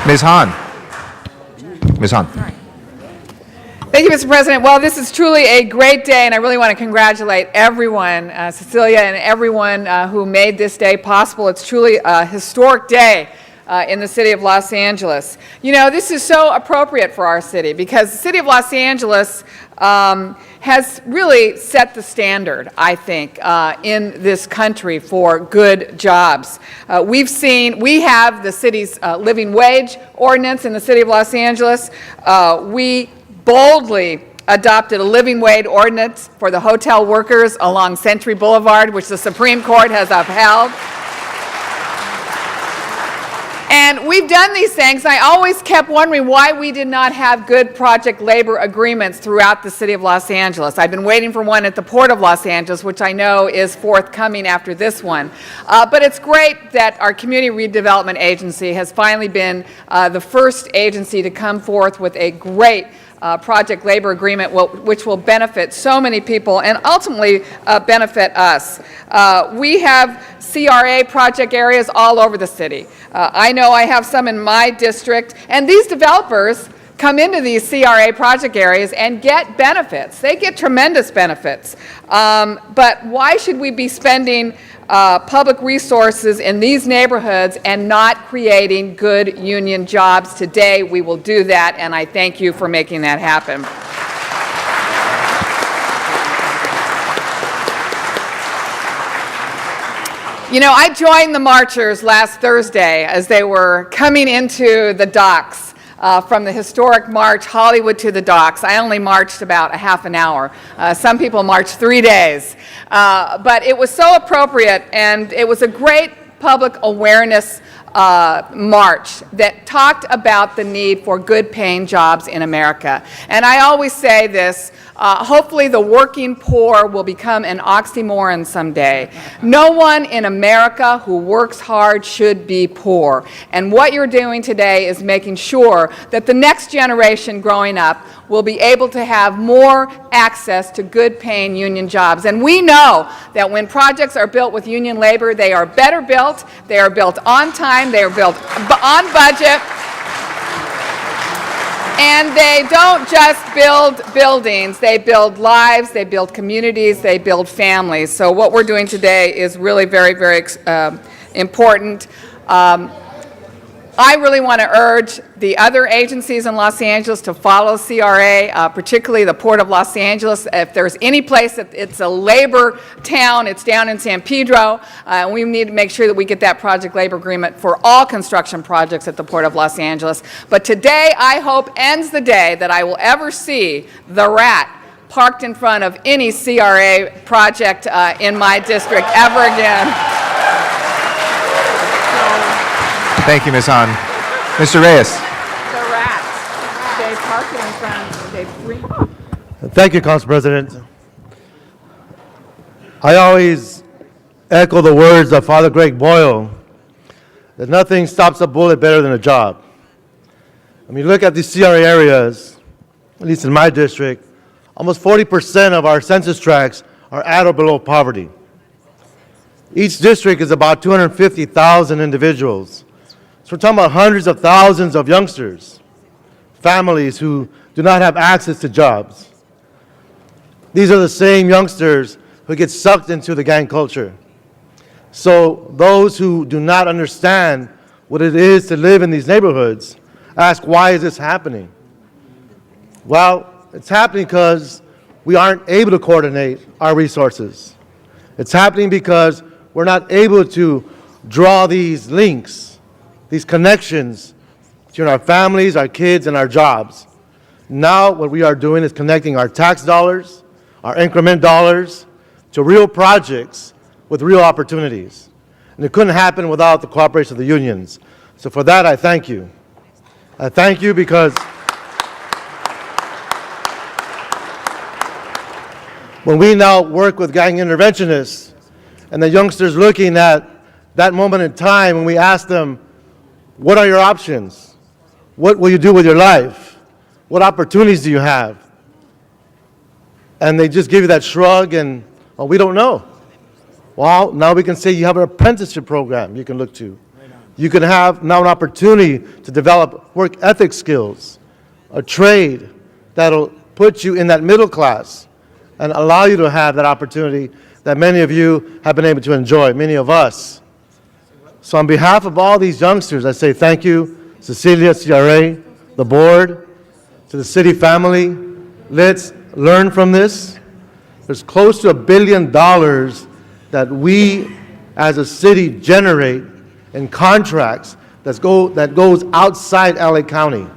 Ms. Han. Ms. Han. Thank you, Mr. President. Well, this is truly a great day, and I really want to congratulate everyone, Cecilia and everyone who made this day possible. It's truly a historic day in the city of Los Angeles. You know, this is so appropriate for our city because the city of Los Angeles has really set the standard, I think, in this country for good jobs. We have the city's living wage ordinance in the city of Los Angeles. We boldly adopted a living wage ordinance for the hotel workers along Century Boulevard, which the Supreme Court has upheld. And we've done these things. I always kept wondering why we did not have good project labor agreements throughout the city of Los Angeles. I've been waiting for one at the Port of Los Angeles, which I know is forthcoming after this one. But it's great that our Community Redevelopment Agency has finally been the first agency to come forth with a great project labor agreement which will benefit so many people and ultimately benefit us. We have CRA project areas all over the city. I know I have some in my district, and these developers come into these CRA project areas and get benefits. They get tremendous benefits. But why should we be spending public resources in these neighborhoods and not creating good union jobs? Today we will do that, and I thank you for making that happen. You know, I joined the marchers last Thursday as they were coming into the docks from the historic march Hollywood to the docks. I only marched about a half an hour. Some people marched 3 days. But it was so appropriate, and it was a great public awareness march that talked about the need for good paying jobs in America. And I always say this, hopefully the working poor will become an oxymoron someday. No one in America who works hard should be poor. And what you're doing today is making sure that the next generation growing up will be able to have more access to good paying union jobs. And we know that when projects are built with union labor, they are better built, they are built on time, they are built on budget, and they don't just build buildings, they build lives, they build communities, they build families. So what we're doing today is really very, very important. I really want to urge the other agencies in Los Angeles to follow CRA, particularly the Port of Los Angeles. If there's any place that it's a labor town, it's down in San Pedro. We need to make sure that we get that project labor agreement for all construction projects at the Port of Los Angeles. But today, I hope, ends the day that I will ever see the rat parked in front of any CRA project in my district ever again. Thank you, Ms. Han. Mr. Reyes. The rats. They park it in front. They bring. Thank you, Council President. I always echo the words of Father Greg Boyle that nothing stops a bullet better than a job. I mean, look at these CRA areas, at least in my district, almost 40% of our census tracts are at or below poverty. Each district is about 250,000 individuals. So we're talking about hundreds of thousands of youngsters, families who do not have access to jobs. These are the same youngsters who get sucked into the gang culture. So those who do not understand what it is to live in these neighborhoods ask, why is this happening? Well, it's happening because we aren't able to coordinate our resources. It's happening because we're not able to draw these links, these connections between our families, our kids, and our jobs. Now what we are doing is connecting our tax dollars, our increment dollars, to real projects with real opportunities. And it couldn't happen without the cooperation of the unions. So for that, I thank you. I thank you because when we now work with gang interventionists and the youngsters looking at that moment in time when we ask them, what are your options? What will you do with your life? What opportunities do you have? And they just give you that shrug and, oh, we don't know. Well, now we can say you have an apprenticeship program you can look to. You can have now an opportunity to develop work ethic skills, a trade that'll put you in that middle class and allow you to have that opportunity that many of you have been able to enjoy, many of us. So on behalf of all these youngsters, I say thank you, Cecilia, CRA, the board, to the city family. Let's learn from this. There's close to $1 billion that we as a city generate in contracts that goes outside LA County.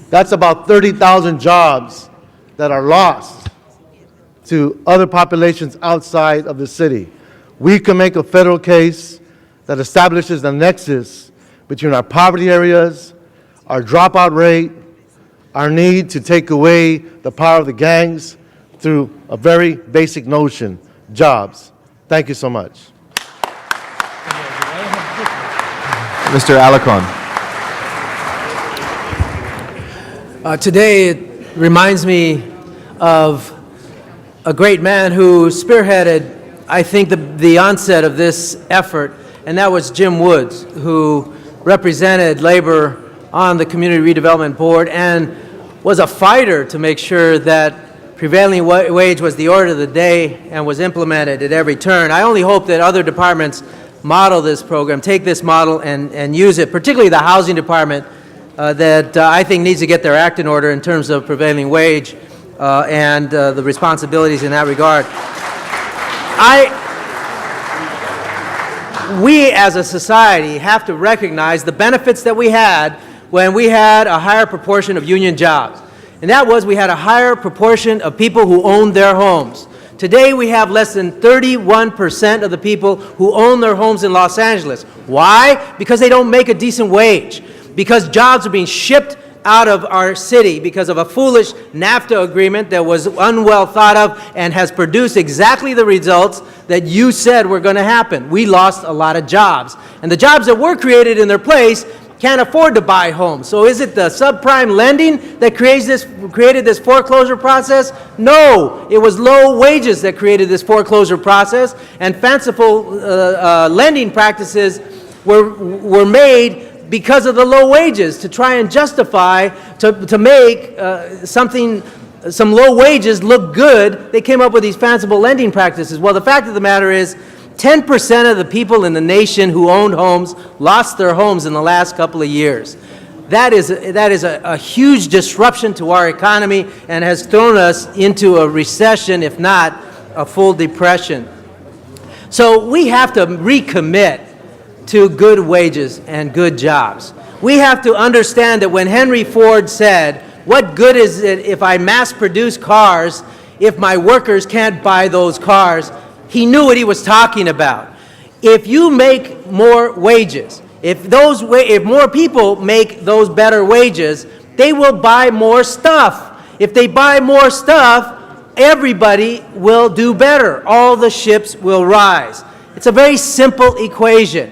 That's about 30,000 jobs that are lost to other populations outside of the city. We can make a federal case that establishes the nexus between our poverty areas, our dropout rate, our need to take away the power of the gangs through a very basic notion, jobs. Thank you so much. Mr. Alarcon. Today it reminds me of a great man who spearheaded, I think, the onset of this effort, and that was Jim Woods, who represented labor on the Community Redevelopment Board and was a fighter to make sure that prevailing wage was the order of the day and was implemented at every turn. I only hope that other departments model this program, take this model and use it, particularly the housing department that I think needs to get their act in order in terms of prevailing wage and the responsibilities in that regard. We as a society have to recognize the benefits that we had when we had a higher proportion of union jobs. And that was we had a higher proportion of people who owned their homes. Today we have less than 31% of the people who own their homes in Los Angeles. Why? Because they don't make a decent wage. Because jobs are being shipped out of our city because of a foolish NAFTA agreement that was unwell thought of and has produced exactly the results that you said were going to happen. We lost a lot of jobs. And the jobs that were created in their place can't afford to buy homes. So is it the subprime lending that created this foreclosure process? No, it was low wages that created this foreclosure process, and fanciful lending practices were made because of the low wages to try and justify, to make some low wages look good. They came up with these fanciful lending practices. Well, the fact of the matter is 10% of the people in the nation who owned homes lost their homes in the last couple of years. That is a huge disruption to our economy and has thrown us into a recession, if not a full depression. So we have to recommit to good wages and good jobs. We have to understand that when Henry Ford said, "What good is it if I mass produce cars if my workers can't buy those cars?" He knew what he was talking about. If you make more wages, if more people make those better wages, they will buy more stuff. If they buy more stuff, everybody will do better. All the ships will rise. It's a very simple equation.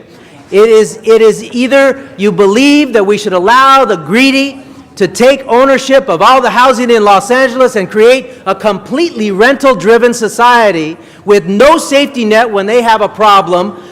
It is either you believe that we should allow the greedy to take ownership of all the housing in Los Angeles and create a completely rental-driven society with no safety net when they have a problem,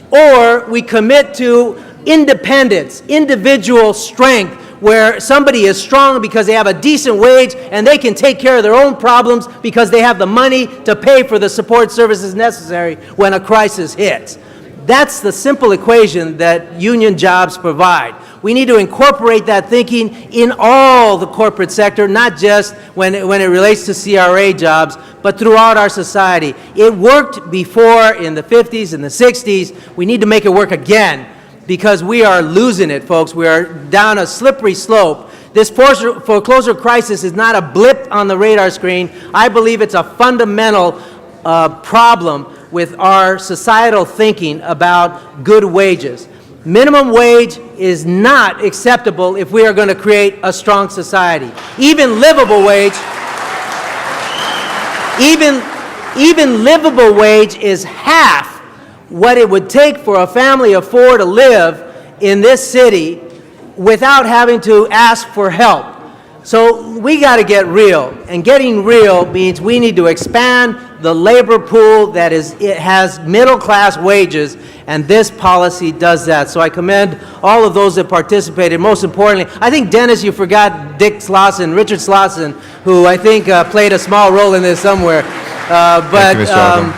or we commit to independence, individual strength, where somebody is strong because they have a decent wage and they can take care of their own problems because they have the money to pay for the support services necessary when a crisis hits. That's the simple equation that union jobs provide. We need to incorporate that thinking in all the corporate sector, not just when it relates to CRA jobs, but throughout our society. It worked before in the 50s and the 60s. We need to make it work again because we are losing it, folks. We are down a slippery slope. This foreclosure crisis is not a blip on the radar screen. I believe it's a fundamental problem with our societal thinking about good wages. Minimum wage is not acceptable if we are going to create a strong society. Even livable wage, even livable wage is half what it would take for a family of four to live in this city without having to ask for help. So we got to get real, and getting real means we need to expand the labor pool that it has middle-class wages, and this policy does that. So I commend all of those that participated. Most importantly, I think, Dennis, you forgot Richard Slauson, who I think played a small role in this somewhere. Thank you, Mr. Alcon.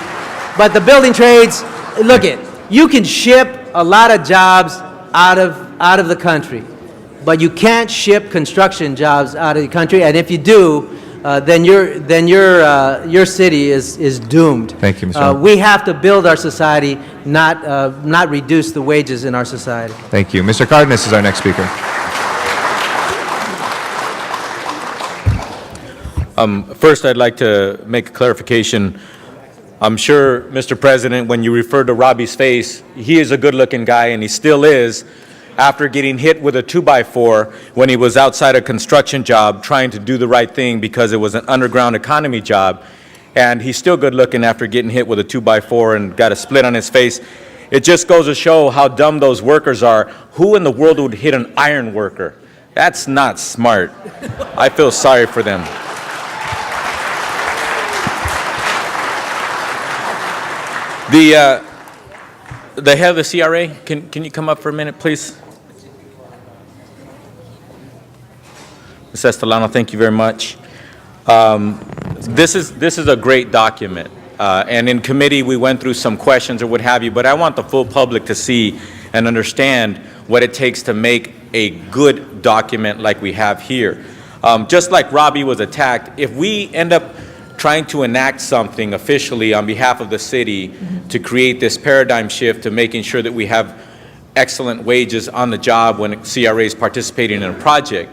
But the building trades, look it, you can ship a lot of jobs out of the country, but you can't ship construction jobs out of the country, and if you do, then your city is doomed. Thank you, Mr. Alcon. We have to build our society, not reduce the wages in our society. Thank you. Mr. Cardenas is our next speaker. First, I'd like to make a clarification. I'm sure, Mr. President, when you refer to Robbie's face, he is a good-looking guy, and he still is, after getting hit with a 2x4 when he was outside a construction job trying to do the right thing because it was an underground economy job. And he's still good-looking after getting hit with a 2x4 and got a split on his face. It just goes to show how dumb those workers are. Who in the world would hit an iron worker? That's not smart. I feel sorry for them. The head of the CRA, can you come up for a minute, please? Ms. Estelano, thank you very much. This is a great document, and in committee we went through some questions or what have you, but I want the full public to see and understand what it takes to make a good document like we have here. Just like Robbie was attacked, if we end up trying to enact something officially on behalf of the city to create this paradigm shift to making sure that we have excellent wages on the job when CRA is participating in a project,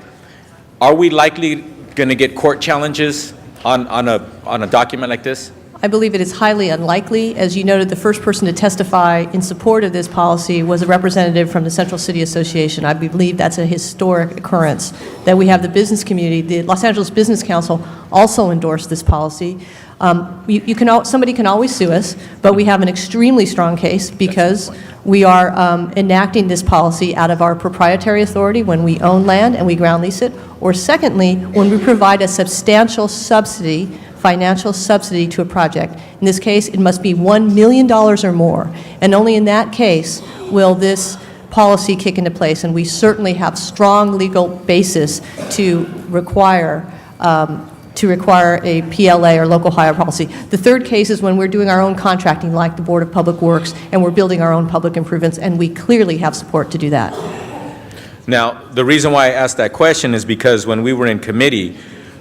are we likely going to get court challenges on a document like this? I believe it is highly unlikely. As you noted, the first person to testify in support of this policy was a representative from the Central City Association. I believe that's a historic occurrence, that we have the business community. The Los Angeles Business Council also endorsed this policy. Somebody can always sue us, but we have an extremely strong case because we are enacting this policy out of our proprietary authority when we own land and we ground lease it, or secondly, when we provide a substantial subsidy, financial subsidy to a project. In this case, it must be $1 million or more, and only in that case will this policy kick into place, and we certainly have strong legal basis to require a PLA or local hire policy. The third case is when we're doing our own contracting, like the Board of Public Works, and we're building our own public improvements, and we clearly have support to do that. Now, the reason why I asked that question is because when we were in committee,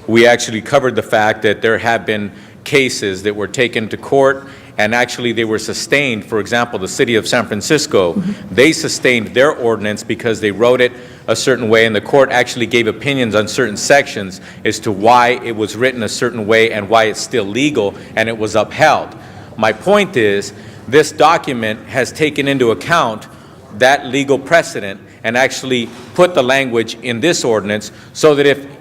we actually covered the fact that there have been cases that were taken to court and actually they were sustained. For example, the city of San Francisco, they sustained their ordinance because they wrote it a certain way, and the court actually gave opinions on certain sections as to why it was written a certain way and why it's still legal, and it was upheld. My point is, this document has taken into account that legal precedent and actually put the language in this ordinance so that if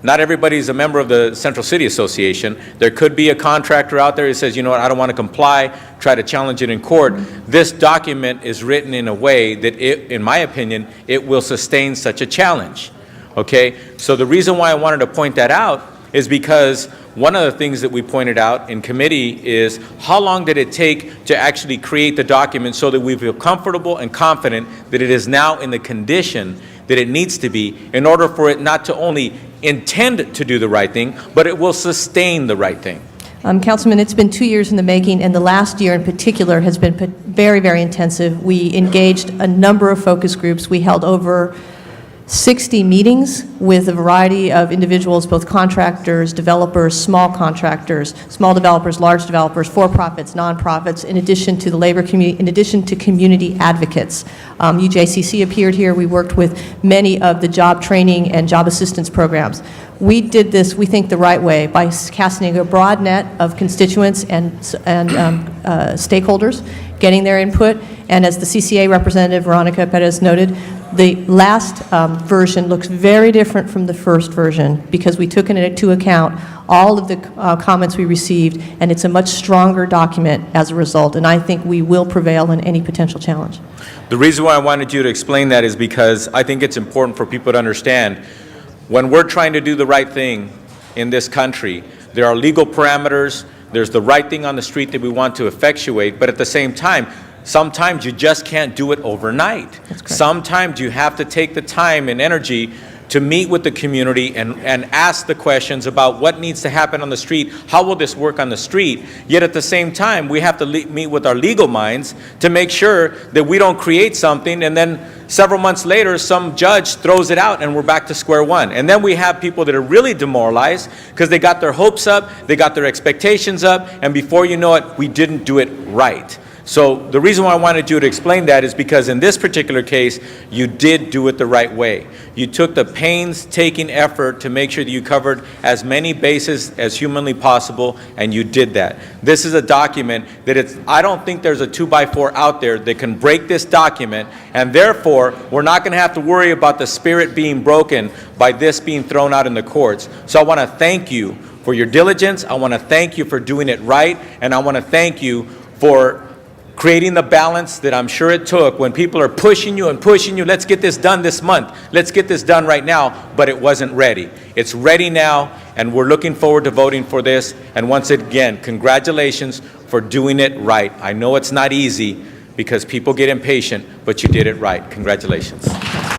not everybody's a member of the Central City Association, there could be a contractor out there who says, you know what, I don't want to comply, try to challenge it in court. This document is written in a way that, in my opinion, it will sustain such a challenge. Okay? So the reason why I wanted to point that out is because one of the things that we pointed out in committee is how long did it take to actually create the document so that we feel comfortable and confident that it is now in the condition that it needs to be in order for it not to only intend to do the right thing, but it will sustain the right thing. Councilman, it's been 2 years in the making, and the last year in particular has been very, very intensive. We engaged a number of focus groups. We held over 60 meetings with a variety of individuals, both contractors, developers, small contractors, small developers, large developers, for-profits, nonprofits, in addition to the labor community, in addition to community advocates. UJCC appeared here. We worked with many of the job training and job assistance programs. We did this, we think, the right way by casting a broad net of constituents and stakeholders, getting their input, and as the CCA representative, Veronica Perez, noted, the last version looks very different from the first version because we took into account all of the comments we received, and it's a much stronger document as a result, and I think we will prevail in any potential challenge. The reason why I wanted you to explain that is because I think it's important for people to understand when we're trying to do the right thing in this country, there are legal parameters, There's the right thing on the street that we want to effectuate, but at the same time, sometimes you just can't do it overnight. Sometimes you have to take the time and energy to meet with the community and ask the questions about what needs to happen on the street, how will this work on the street, yet at the same time we have to meet with our legal minds to make sure that we don't create something and then several months later some judge throws it out and we're back to square one. And then we have people that are really demoralized because they got their hopes up, they got their expectations up, and before you know it, we didn't do it right. So the reason why I wanted you to explain that is because in this particular case, you did do it the right way. You took the painstaking effort to make sure that you covered as many bases as humanly possible, and you did that. This is a document that I don't think there's a 2x4 out there that can break this document, and therefore, we're not going to have to worry about the spirit being broken by this being thrown out in the courts. So I want to thank you for your diligence. I want to thank you for doing it right, and I want to thank you for creating the balance that I'm sure it took when people are pushing you and pushing you, let's get this done this month, let's get this done right now, but it wasn't ready. It's ready now, and we're looking forward to voting for this. And once again, congratulations for doing it right. I know it's not easy because people get impatient, but you did it right. Congratulations.